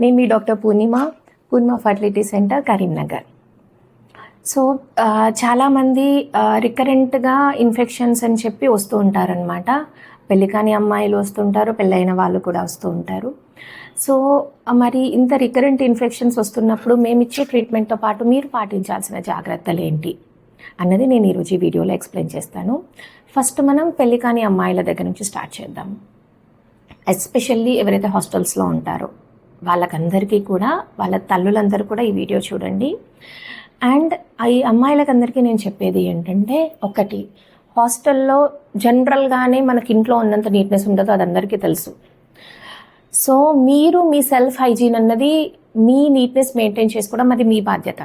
నేను మీ డాక్టర్ పూర్ణిమ fertility centre Karimnagar. So చాలామంది రికరెంట్గా infections అని చెప్పి వస్తూ ఉంటారనమాట. పెళ్ళి కాని అమ్మాయిలు వస్తుంటారు, పెళ్ళైన వాళ్ళు కూడా వస్తూ ఉంటారు. సో మరి ఇంత రికరెంట్ ఇన్ఫెక్షన్స్ వస్తున్నప్పుడు మేము ఇచ్చే ట్రీట్మెంట్తో పాటు మీరు పాటించాల్సిన జాగ్రత్తలు ఏంటి అన్నది నేను ఈరోజు ఈ వీడియోలో ఎక్స్ప్లెయిన్ చేస్తాను. ఫస్ట్ మనం పెళ్ళి కాని అమ్మాయిల దగ్గర నుంచి స్టార్ట్ చేద్దాం. ఎస్పెషల్లీ ఎవరైతే హాస్టల్స్లో ఉంటారో వాళ్ళకందరికీ కూడా, వాళ్ళ తల్లులందరూ కూడా ఈ వీడియో చూడండి. అండ్ ఈ అమ్మాయిలకందరికీ నేను చెప్పేది ఏంటంటే, ఒకటి, హాస్టల్లో జనరల్గానే మనకి ఇంట్లో ఉన్నంత నీట్నెస్ ఉండదో అది అందరికీ తెలుసు. సో మీరు మీ సెల్ఫ్ హైజీన్ అన్నది, మీ నీట్నెస్ మెయింటైన్ చేసుకోవడం అది మీ బాధ్యత.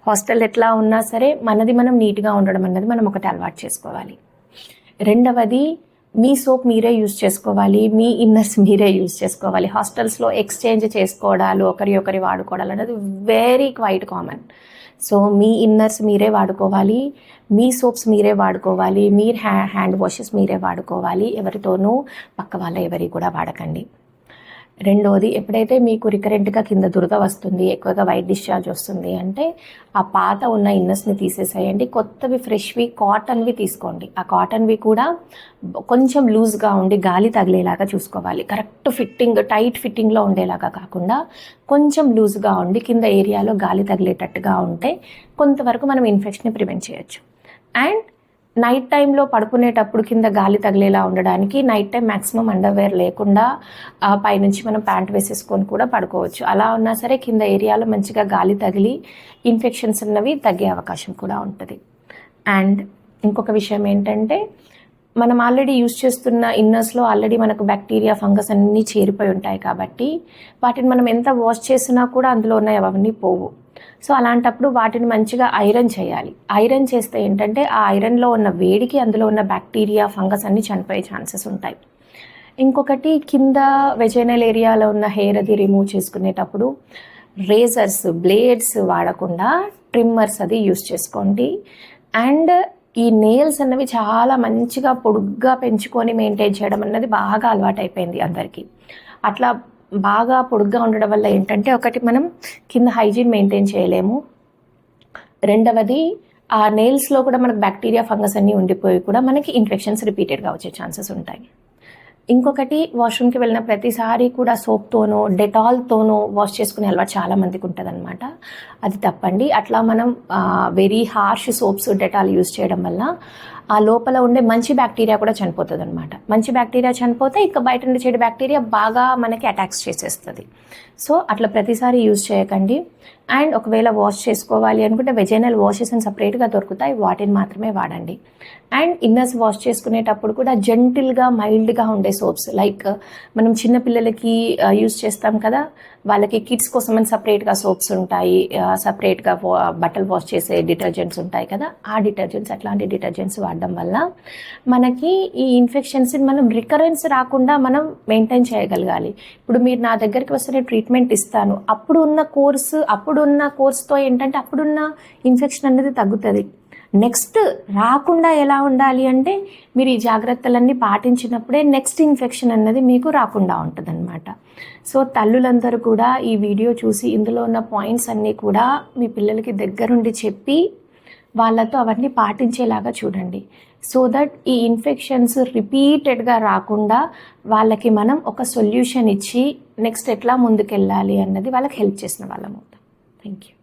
హాస్టల్ ఎట్లా ఉన్నా సరే మనది మనం నీట్గా ఉండడం అన్నది మనం ఒకటి అలవాటు చేసుకోవాలి. రెండవది, మీ సోప్ మీరే యూజ్ చేసుకోవాలి, మీ ఇన్నర్స్ మీరే యూజ్ చేసుకోవాలి. హాస్టల్స్లో ఎక్స్చేంజ్ చేసుకోవడాలు, ఒకరి వాడుకోవడాలు అనేది వెరీ క్వైట్ కామన్. సో మీ ఇన్నర్స్ మీరే వాడుకోవాలి, మీ సోప్స్ మీరే వాడుకోవాలి, మీరు హ్యాండ్ వాషెస్ మీరే వాడుకోవాలి. ఎవరితోనూ పక్క వాళ్ళ ఎవరి కూడా వాడకండి. రెండోది, ఎప్పుడైతే మీకు రికరెంట్గా కింద దురద వస్తుంది, ఎక్కువగా వైట్ డిశ్చార్జ్ వస్తుంది అంటే ఆ పాత ఉన్న ఇన్నర్స్ని తీసేసేయండి. కొత్తవి ఫ్రెష్వి కాటన్వి తీసుకోండి. ఆ కాటన్వి కూడా కొంచెం లూజ్గా ఉండి గాలి తగిలేలాగా చూసుకోవాలి. కరెక్ట్ ఫిట్టింగ్, టైట్ ఫిట్టింగ్లో ఉండేలాగా కాకుండా కొంచెం లూజ్గా ఉండి కింద ఏరియాలో గాలి తగిలేటట్టుగా ఉంటే కొంతవరకు మనం ఇన్ఫెక్షన్ ప్రివెంట్ చేయొచ్చు. అండ్ నైట్ టైంలో పడుకునేటప్పుడు కింద గాలి తగిలేలా ఉండడానికి నైట్ టైం మ్యాక్సిమం అండర్వేర్ లేకుండా పైనుంచి మనం ప్యాంట్ వేసేసుకొని కూడా పడుకోవచ్చు. అలా ఉన్నా సరే కింద ఏరియాలో మంచిగా గాలి తగిలి ఇన్ఫెక్షన్స్ ఉన్నవి తగ్గే అవకాశం కూడా ఉంటుంది. అండ్ ఇంకొక విషయం ఏంటంటే, మనం ఆల్రెడీ యూజ్ చేస్తున్న ఇన్నర్స్లో ఆల్రెడీ మనకు బ్యాక్టీరియా, ఫంగస్ అన్నీ చేరిపోయి ఉంటాయి కాబట్టి వాటిని మనం ఎంత వాష్ చేసినా కూడా అందులో ఉన్నాయి అవన్నీ పోవు. సో అలాంటప్పుడు వాటిని మంచిగా ఐరన్ చేయాలి. ఐరన్ చేస్తే ఏంటంటే ఆ ఐరన్లో ఉన్న వేడికి అందులో ఉన్న బ్యాక్టీరియా, ఫంగస్ అన్నీ చనిపోయే ఛాన్సెస్ ఉంటాయి. ఇంకొకటి, కింద వెజైనల్ ఏరియాలో ఉన్న హెయిర్ అది రిమూవ్ చేసుకునేటప్పుడు రేజర్స్, బ్లేడ్స్ వాడకుండా ట్రిమ్మర్స్ అది యూస్ చేసుకోండి. అండ్ ఈ నెయిల్స్ అన్నవి చాలా మంచిగా పొడుగ్గా పెంచుకొని మెయింటైన్ చేయడం అన్నది బాగా అలవాటు అయిపోయింది అందరికీ. అట్లా బాగా పొడుగ్గా ఉండడం వల్ల ఏంటంటే, ఒకటి, మనం కింద హైజీన్ మెయింటైన్ చేయలేము. రెండవది, ఆ నెయిల్స్లో కూడా మనకు బ్యాక్టీరియా, ఫంగస్ అన్నీ ఉండిపోయి కూడా మనకి ఇన్ఫెక్షన్స్ రిపీటెడ్గా వచ్చే ఛాన్సెస్ ఉంటాయి. ఇంకొకటి, వాష్రూమ్కి వెళ్ళిన ప్రతిసారి కూడా సోప్తోనో డెటాల్తోనో వాష్ చేసుకునే అలవాటు చాలా మందికి ఉంటుంది అనమాట. అది తప్పండి. అట్లా మనం very harsh soaps, Dettol use చేయడం వల్ల ఆ లోపల ఉండే మంచి బ్యాక్టీరియా కూడా చనిపోతుంది అనమాట. మంచి బ్యాక్టీరియా చనిపోతే ఇక బయట నుండి చెడు బ్యాక్టీరియా బాగా మనకి అటాక్స్ చేసేస్తుంది. సో అట్లా ప్రతిసారి యూజ్ చేయకండి. అండ్ ఒకవేళ వాష్ చేసుకోవాలి అనుకుంటే వెజైనల్ వాషెస్ అని సపరేట్గా దొరుకుతాయి, వాటిని మాత్రమే వాడండి. అండ్ ఇన్నర్స్ వాష్ చేసుకునేటప్పుడు కూడా జెంటిల్గా, మైల్డ్గా ఉండే సోప్స్, లైక్ మనం చిన్నపిల్లలకి యూజ్ చేస్తాం కదా, వాళ్ళకి కిడ్స్ కోసం అని సపరేట్గా సోప్స్ ఉంటాయి, సపరేట్గా బట్టలు వాష్ చేసే డిటర్జెంట్స్ ఉంటాయి కదా, ఆ డిటర్జెంట్స్, అట్లాంటి డిటర్జెంట్స్ వాడడం వల్ల మనకి ఈ ఇన్ఫెక్షన్స్ని మనం రికరెన్స్ రాకుండా మనం మెయింటైన్ చేయగలగాలి. ఇప్పుడు మీరు నా దగ్గరికి వస్తే ట్రీట్మెంట్ ఇస్తాను, అప్పుడున్న కోర్స్తో ఏంటంటే అప్పుడున్న ఇన్ఫెక్షన్ అనేది తగ్గుతుంది. నెక్స్ట్ రాకుండా ఎలా ఉండాలి అంటే, మీరు ఈ జాగ్రత్తలన్నీ పాటించినప్పుడే నెక్స్ట్ ఇన్ఫెక్షన్ అన్నది మీకు రాకుండా ఉంటుంది అనమాట. సో తల్లులందరూ కూడా ఈ వీడియో చూసి ఇందులో ఉన్న పాయింట్స్ అన్నీ కూడా మీ పిల్లలకి దగ్గరుండి చెప్పి వాళ్ళతో అవన్నీ పాటించేలాగా చూడండి. సో దట్ ఈ ఇన్ఫెక్షన్స్ రిపీటెడ్గా రాకుండా వాళ్ళకి మనం ఒక సొల్యూషన్ ఇచ్చి నెక్స్ట్ ఎట్లా ముందుకెళ్ళాలి అన్నది వాళ్ళకి హెల్ప్ చేసిన వాళ్ళం అవుతాం. Thank you.